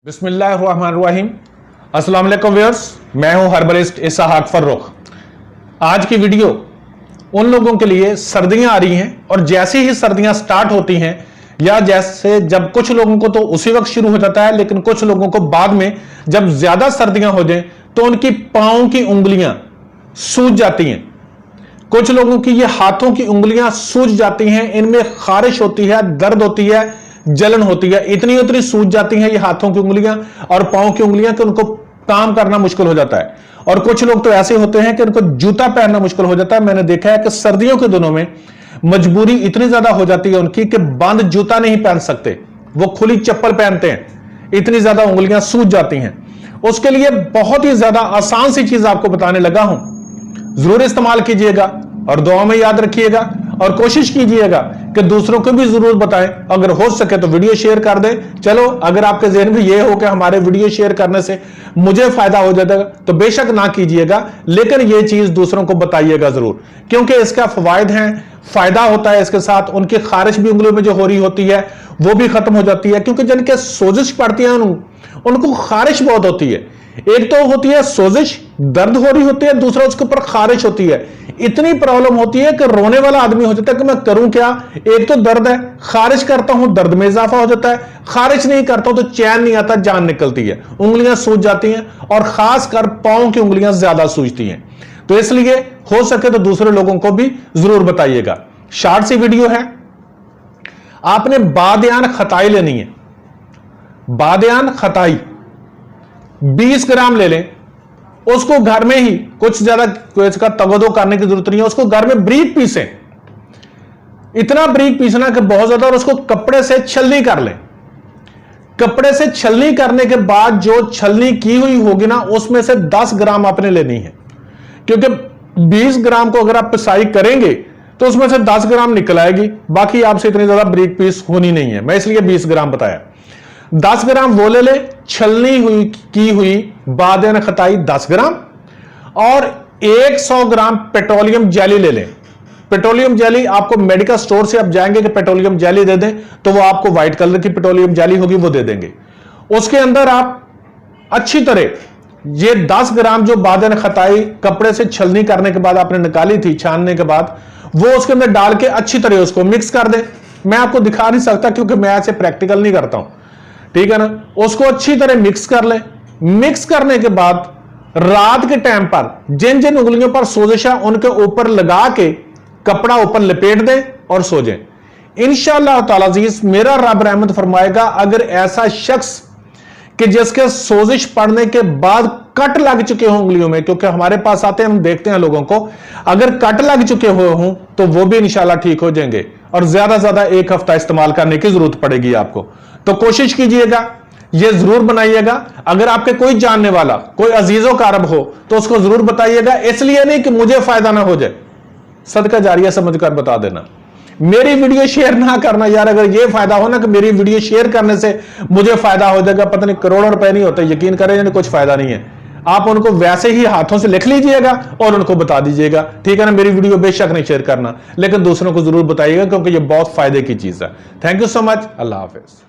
बिस्मिल्लाहिर्रहमानिर्रहीम। अस्सलाम वालेकुम व्यूअर्स, मैं हूं हर्बलिस्ट इसहाक फर्रुख। आज की वीडियो उन लोगों के लिए, सर्दियां आ रही हैं और जैसे ही सर्दियां स्टार्ट होती हैं या जैसे जब कुछ लोगों को तो उसी वक्त शुरू हो जाता है, लेकिन कुछ लोगों को बाद में जब ज्यादा सर्दियां हो जाएं तो उनकी पांव की उंगलियां सूज जाती हैं। कुछ लोगों की ये हाथों की उंगलियां सूज जाती हैं, इनमें खारिश होती है, दर्द होती है, जलन होती है, इतनी उतनी सूज जाती हैं ये हाथों की उंगलियां और पांव की उंगलियां कि उनको काम करना मुश्किल हो जाता है। और कुछ लोग तो ऐसे होते हैं कि उनको जूता पहनना मुश्किल हो जाता है। मैंने देखा है कि सर्दियों के दिनों में मजबूरी इतनी ज्यादा हो जाती है उनकी कि बंद जूता नहीं पहन सकते, वो खुली चप्पल पहनते हैं, इतनी ज्यादा उंगलियां सूज जाती हैं। उसके लिए बहुत ही ज्यादा आसान सी चीज आपको बताने लगा हूं, जरूर इस्तेमाल कीजिएगा और दुआ में याद रखिएगा और कोशिश कीजिएगा कि दूसरों को भी जरूर बताएं। अगर हो सके तो वीडियो शेयर कर दें। चलो, अगर आपके जहन में यह हो कि हमारे वीडियो शेयर करने से मुझे फायदा हो जाएगा तो बेशक ना कीजिएगा, लेकिन यह चीज दूसरों को बताइएगा जरूर, क्योंकि इसका फवायद हैं, फायदा होता है इसके साथ। उनकी खारिश भी उंगलियों में जो हो रही होती है वो भी खत्म हो जाती है, क्योंकि जिनके सोजिश पड़ती है उनको खारिश बहुत होती है। एक तो होती है सोजिश, दर्द हो रही होती है, दूसरा उसके ऊपर खारिश होती है। इतनी प्रॉब्लम होती है कि रोने वाला आदमी हो जाता है कि मैं करूं क्या। एक तो दर्द है, खारिश करता हूं दर्द में इजाफा हो जाता है, खारिश नहीं करता हूं तो चैन नहीं आता, जान निकलती है, उंगलियां सूज जाती हैं और खासकर पांव की उंगलियां ज्यादा सूजती हैं। तो इसलिए हो सके तो दूसरे लोगों को भी जरूर बताइएगा। शॉर्ट सी वीडियो है। आपने बादयान खताई लेनी है। बादयान खताई 20 ग्राम ले लें, उसको घर में ही, कुछ ज्यादा इसका तगदो करने की जरूरत नहीं है, उसको घर में बारीक पीसें, इतना बारीक पीसना कि बहुत ज्यादा, और उसको कपड़े से छलनी कर लें। कपड़े से छलनी करने के बाद जो छलनी की हुई होगी ना, उसमें से 10 ग्राम आपने लेनी है, क्योंकि 20 ग्राम को अगर आप पिसाई करेंगे तो उसमें से 10 ग्राम निकल आएगी, बाकी आपसे इतनी ज्यादा बारीक पीस होनी नहीं है, मैं इसलिए 20 ग्राम बताया। 10 ग्राम वो ले ले, छलनी हुई की हुई बादयान खताई 10 ग्राम, और 100 ग्राम पेट्रोलियम जेली ले लें। पेट्रोलियम जेली आपको मेडिकल स्टोर से आप जाएंगे कि पेट्रोलियम जेली दे दें, तो वो आपको व्हाइट कलर की पेट्रोलियम जेली होगी, वो दे देंगे। उसके अंदर आप अच्छी तरह ये 10 ग्राम जो बादयान खताई कपड़े से छलनी करने के बाद आपने निकाली थी, छानने के बाद, वो उसके अंदर डाल के अच्छी तरह उसको मिक्स कर दें। मैं आपको दिखा नहीं सकता क्योंकि मैं ऐसे प्रैक्टिकल नहीं करता हूं, ठीक है ना। उसको अच्छी तरह मिक्स कर लें। मिक्स करने के बाद रात के टाइम पर जिन जिन उंगलियों पर सोजिश है उनके ऊपर लगा के कपड़ा ऊपर लपेट दें और सो जाएं। इंशाअल्लाह ताला अज़ीज़, मेरा रब रहमत फरमाएगा। अगर ऐसा शख्स कि जिसके सोजिश पड़ने के बाद कट लग चुके हों उंगलियों में, क्योंकि हमारे पास आते हैं, हम देखते हैं लोगों को, अगर कट लग चुके हुए हों तो वो भी इंशाअल्लाह ठीक हो जाएंगे, और ज्यादा ज्यादा 1 हफ्ता इस्तेमाल करने की जरूरत पड़ेगी आपको। तो कोशिश कीजिएगा, ये जरूर बनाइएगा। अगर आपके कोई जानने वाला, कोई अजीजो कारब हो तो उसको जरूर बताइएगा, इसलिए नहीं कि मुझे फायदा ना हो जाए, सदका जारिया समझकर बता देना। मेरी वीडियो शेयर ना करना यार, अगर ये फायदा हो ना कि मेरी वीडियो शेयर करने से मुझे फायदा हो जाएगा, पता नहीं करोड़ों रुपए नहीं होते, यकीन करें यानी कुछ फायदा नहीं है। आप उनको वैसे ही हाथों से लिख लीजिएगा और उनको बता दीजिएगा, ठीक है ना। मेरी वीडियो बेशक नहीं शेयर करना, लेकिन दूसरों को जरूर बताइएगा, क्योंकि ये बहुत फायदे की चीज है। Thank you so much. Allah Hafiz.